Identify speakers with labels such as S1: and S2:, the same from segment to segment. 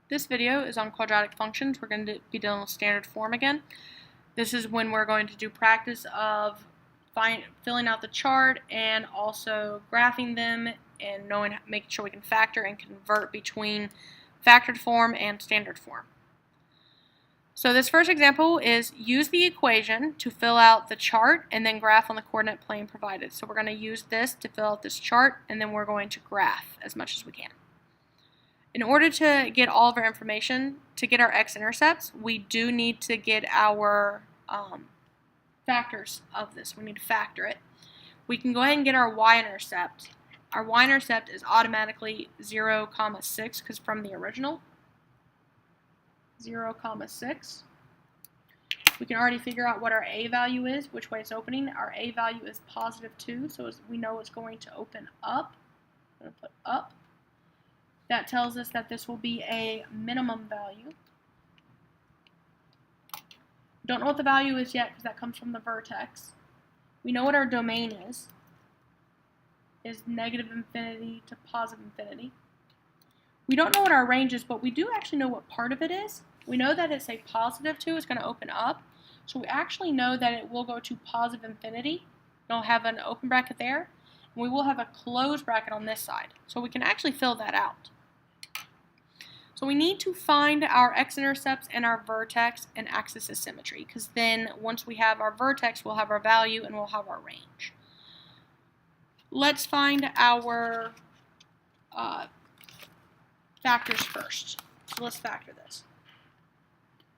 S1: This video is on quadratic functions. We're going to be dealing with standard form again. This is when we're going to do practice of filling out the chart and also graphing them and making sure we can factor and convert between factored form and standard form. So this first example is use the equation to fill out the chart and then graph on the coordinate plane provided. So we're going to use this to fill out this chart and then we're going to graph as much as we can. In order to get all of our information, to get our x-intercepts, we do need to get our factors of this. We need to factor it. We can go ahead and get our y-intercept. Our y-intercept is automatically 0, 6 because from the original, 0, 6. We can already figure out what our a value is, which way it's opening. Our a value is positive 2, so we know it's going to open up. I'm going to put up. That tells us that this will be a minimum value. Don't know what the value is yet because that comes from the vertex. We know what our domain is negative infinity to positive infinity. We don't know what our range is, but we do actually know what part of it is. We know that it's a positive 2 is going to open up, so we actually know that it will go to positive infinity. It'll have an open bracket there, and we will have a closed bracket on this side, so we can actually fill that out. So we need to find our x-intercepts and our vertex and axis of symmetry, because then once we have our vertex, we'll have our value and we'll have our range. Let's find our factors first. So let's factor this.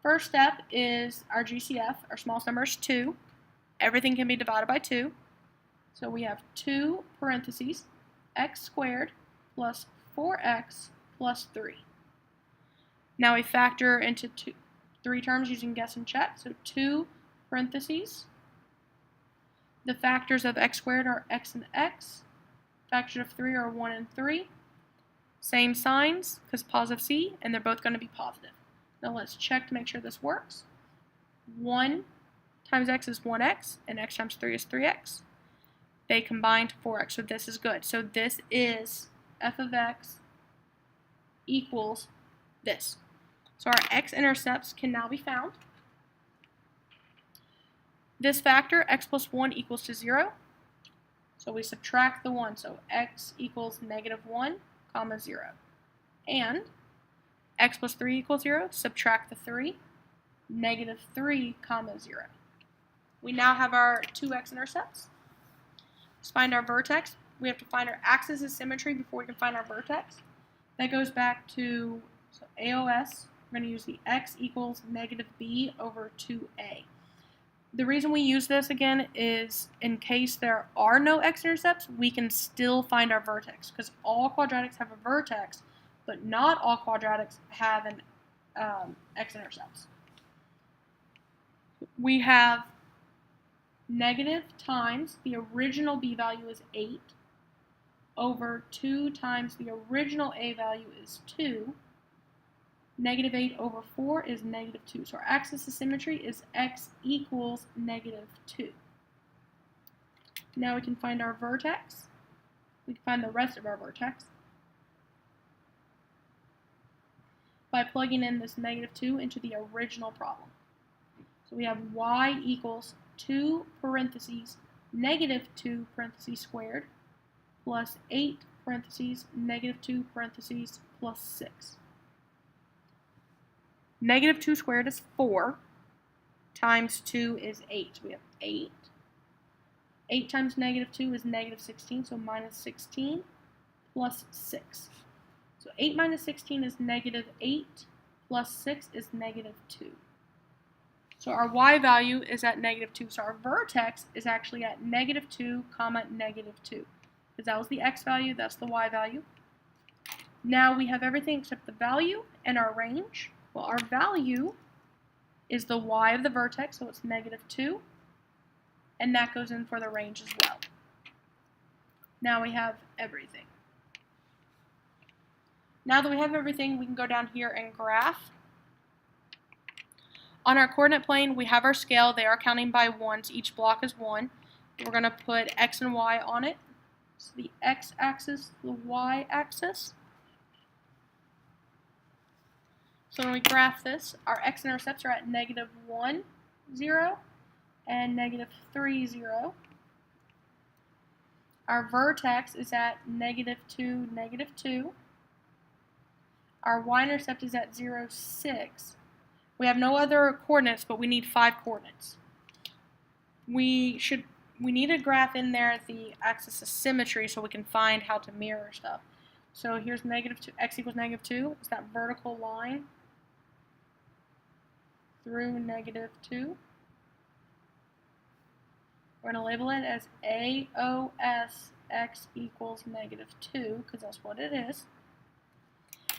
S1: First step is our GCF. Our smallest number is 2. Everything can be divided by 2. So we have 2 parentheses, x squared plus 4x plus 3. Now we factor into 3 terms using guess and check. So 2 parentheses. The factors of x squared are x and x. Factors of 3 are 1 and 3. Same signs because positive c, and they're both going to be positive. Now let's check to make sure this works. 1 times x is 1x, and x times 3 is 3x. They combine to 4x, so this is good. So this is f of x equals this. So our x-intercepts can now be found. This factor, x plus 1 equals to 0. So we subtract the 1. So x equals negative 1, 0. And x plus 3 equals 0. Subtract the 3. Negative 3, 0. We now have our 2 x-intercepts. Let's find our vertex. We have to find our axis of symmetry before we can find our vertex. That goes back to AOS. We're going to use the x equals negative b over 2a. The reason we use this again is in case there are no x-intercepts, we can still find our vertex because all quadratics have a vertex, but not all quadratics have an x-intercepts. We have negative times the original b value is 8 over 2 times the original a value is 2. Negative 8 over 4 is negative 2. So our axis of symmetry is x equals negative 2. Now we can find our vertex. We can find the rest of our vertex by plugging in this negative 2 into the original problem. So we have y equals 2 parentheses negative 2 parentheses squared plus 8 parentheses negative 2 parentheses plus 6. Negative 2 squared is 4, times 2 is 8. So we have 8. 8 times negative 2 is negative 16, so minus 16 plus 6. So 8 minus 16 is negative 8, plus 6 is negative 2. So our y value is at negative 2. So our vertex is actually at negative 2, negative 2. Because that was the x value, that's the y value. Now we have everything except the value and our range. Well, our value is the y of the vertex, so it's negative 2, and that goes in for the range as well. Now we have everything. Now that we have everything, we can go down here and graph. On our coordinate plane, we have our scale. They are counting by 1, so each block is 1. We're going to put x and y on it. So the x-axis, the y-axis. So when we graph this, our x-intercepts are at -1, 0, and -3, 0. Our vertex is at -2, -2. Our y-intercept is at 0, 6. We have no other coordinates, but we need 5 coordinates. We need a graph in there the axis of symmetry so we can find how to mirror stuff. So here's -2, x equals -2. It's that vertical line through -2. We're going to label it as AOS x equals -2 because that's what it is.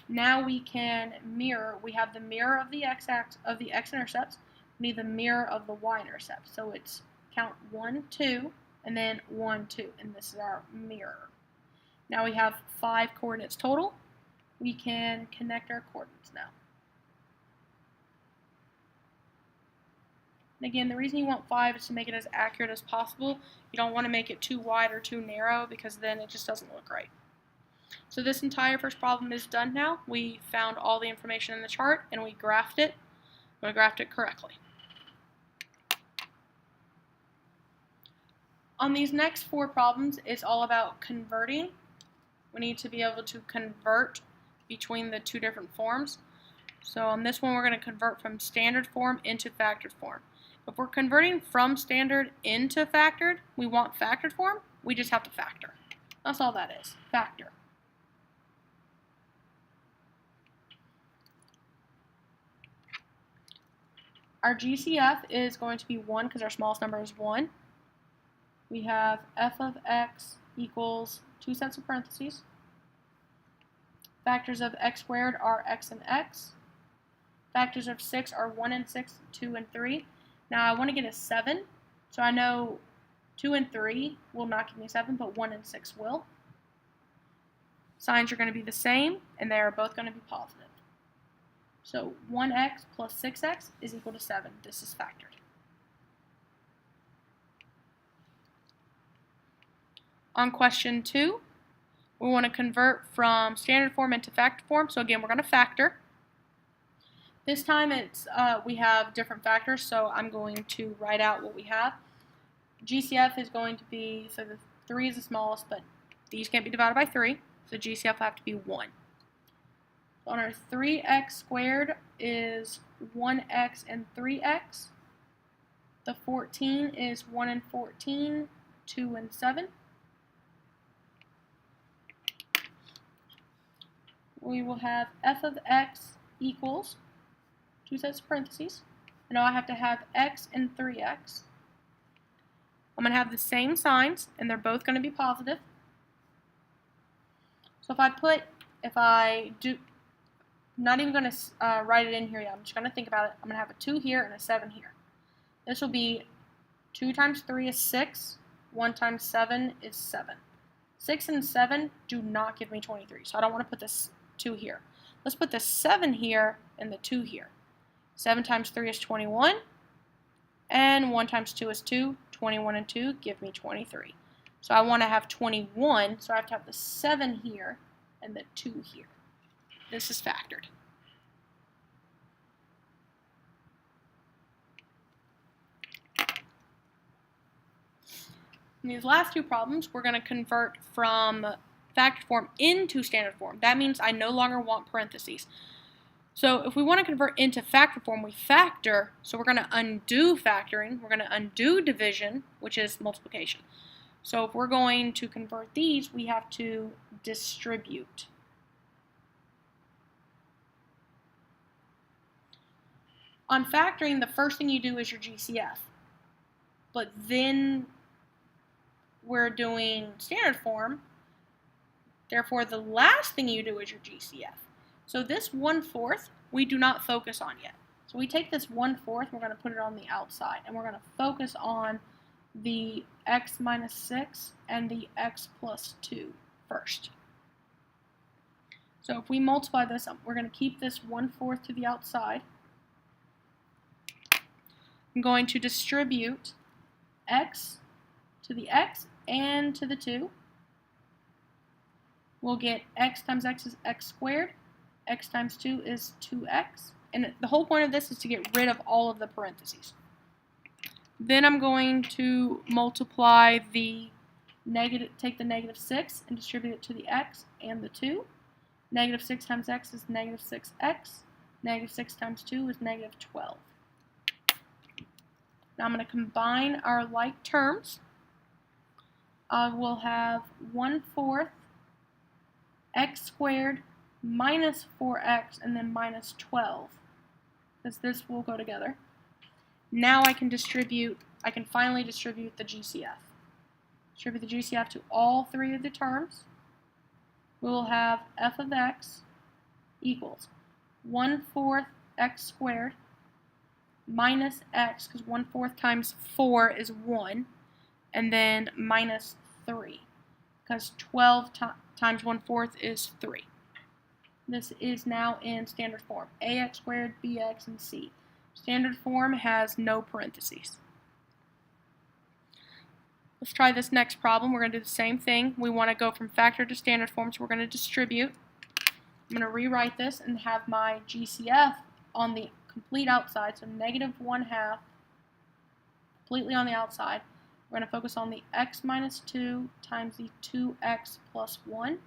S1: Now we can mirror. We have the mirror of the x-intercepts. We need the mirror of the y-intercepts. So it's count 1, 2, and then 1, 2, and this is our mirror. Now we have 5 coordinates total. We can connect our coordinates now. And again, the reason you want 5 is to make it as accurate as possible. You don't want to make it too wide or too narrow because then it just doesn't look right. So this entire first problem is done now. We found all the information in the chart and we graphed it. We graphed it correctly. On these next 4 problems, it's all about converting. We need to be able to convert between the 2 different forms. So on this one, we're going to convert from standard form into factored form. If we're converting from standard into factored, we want factored form, we just have to factor. That's all that is, factor. Our GCF is going to be 1 because our smallest number is 1. We have f of x equals 2 sets of parentheses. Factors of x squared are x and x. Factors of 6 are 1 and 6, 2 and 3. Now I want to get a 7, so I know 2 and 3 will not give me 7, but 1 and 6 will. Signs are going to be the same, and they are both going to be positive. So 1x plus 6x is equal to 7. This is factored. On question 2, we want to convert from standard form into factored form. So again, we're going to factor. This time we have different factors, so I'm going to write out what we have. GCF is going to be, so the 3 is the smallest, but these can't be divided by 3, so GCF will have to be 1. So on our 3x squared is 1x and 3x. The 14 is 1 and 14, 2 and 7. We will have f of x equals 2 sets of parentheses. And now I have to have x and 3x. I'm going to have the same signs, and they're both going to be positive. So I'm not even going to write it in here yet. I'm just going to think about it. I'm going to have a 2 here and a 7 here. This will be 2 times 3 is 6. 1 times 7 is 7. 6 and 7 do not give me 23, so I don't want to put this 2 here. Let's put the 7 here and the 2 here. 7 times 3 is 21, and 1 times 2 is 2. 21 and 2 give me 23. So I want to have 21, so I have to have the 7 here and the 2 here. This is factored. In these last 2 problems, we're going to convert from factored form into standard form. That means I no longer want parentheses. So if we want to convert into factored form, we factor, so we're going to undo factoring, we're going to undo division, which is multiplication. So if we're going to convert these, we have to distribute. On factoring, the first thing you do is your GCF. But then we're doing standard form, therefore the last thing you do is your GCF. So this 1/4 we do not focus on yet. So we take this 1/4, we're going to put it on the outside, and we're going to focus on the x minus 6 and the x plus 2 first. So if we multiply this up, we're going to keep this 1/4 to the outside. I'm going to distribute x to the x and to the 2. We'll get x times x is x squared. x times 2 is 2x. And the whole point of this is to get rid of all of the parentheses. Then I'm going to multiply the negative, take the negative 6 and distribute it to the x and the 2. Negative 6 times x is negative 6x. Negative 6 times 2 is negative 12. Now I'm going to combine our like terms. We'll have 1/4 x squared minus 4x and then minus 12, because this will go together. Now I can finally distribute the GCF. Distribute the GCF to all three of the terms. We will have f of x equals 1/4 x squared minus x, because 1/4 times 4 is 1, and then minus 3, because 12 times 1/4 is 3. This is now in standard form, ax squared, bx, and c. Standard form has no parentheses. Let's try this next problem. We're going to do the same thing. We want to go from factor to standard form, so we're going to distribute. I'm going to rewrite this and have my GCF on the complete outside, so negative 1/2 completely on the outside. We're going to focus on the x minus 2 times the 2x plus 1.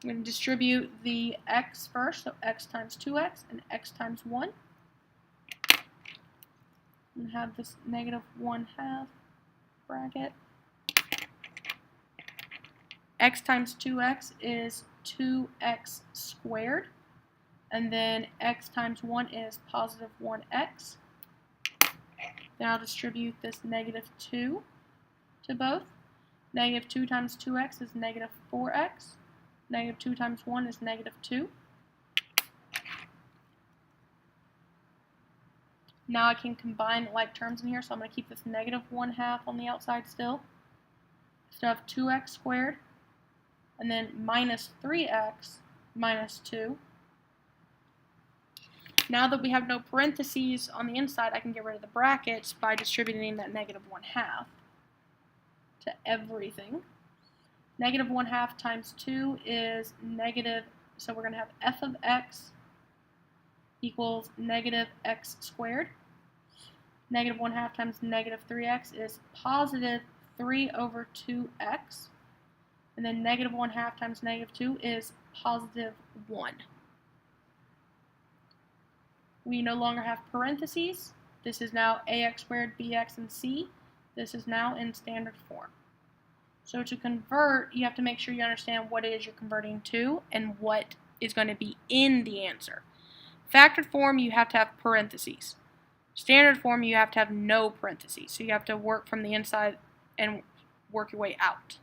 S1: I'm going to distribute the x first, so x times 2x and x times 1. And have this negative 1/2 bracket. X times 2x is 2x squared, and then x times 1 is positive 1x. Then I'll distribute this negative 2 to both. Negative 2 times 2x is negative 4x. Negative 2 times 1 is negative 2. Now I can combine like terms in here, so I'm going to keep this negative 1/2 on the outside still. Still have 2x squared, and then minus 3x minus 2. Now that we have no parentheses on the inside, I can get rid of the brackets by distributing that negative 1/2 to everything. Negative 1/2 times 2 is negative, so we're going to have f of x equals negative x squared. Negative 1/2 times negative 3x is positive 3 over 2x. And then negative 1/2 times negative 2 is positive 1. We no longer have parentheses. This is now ax squared, bx, and c. This is now in standard form. So to convert, you have to make sure you understand what it is you're converting to and what is going to be in the answer. Factored form, you have to have parentheses. Standard form, you have to have no parentheses. So you have to work from the inside and work your way out.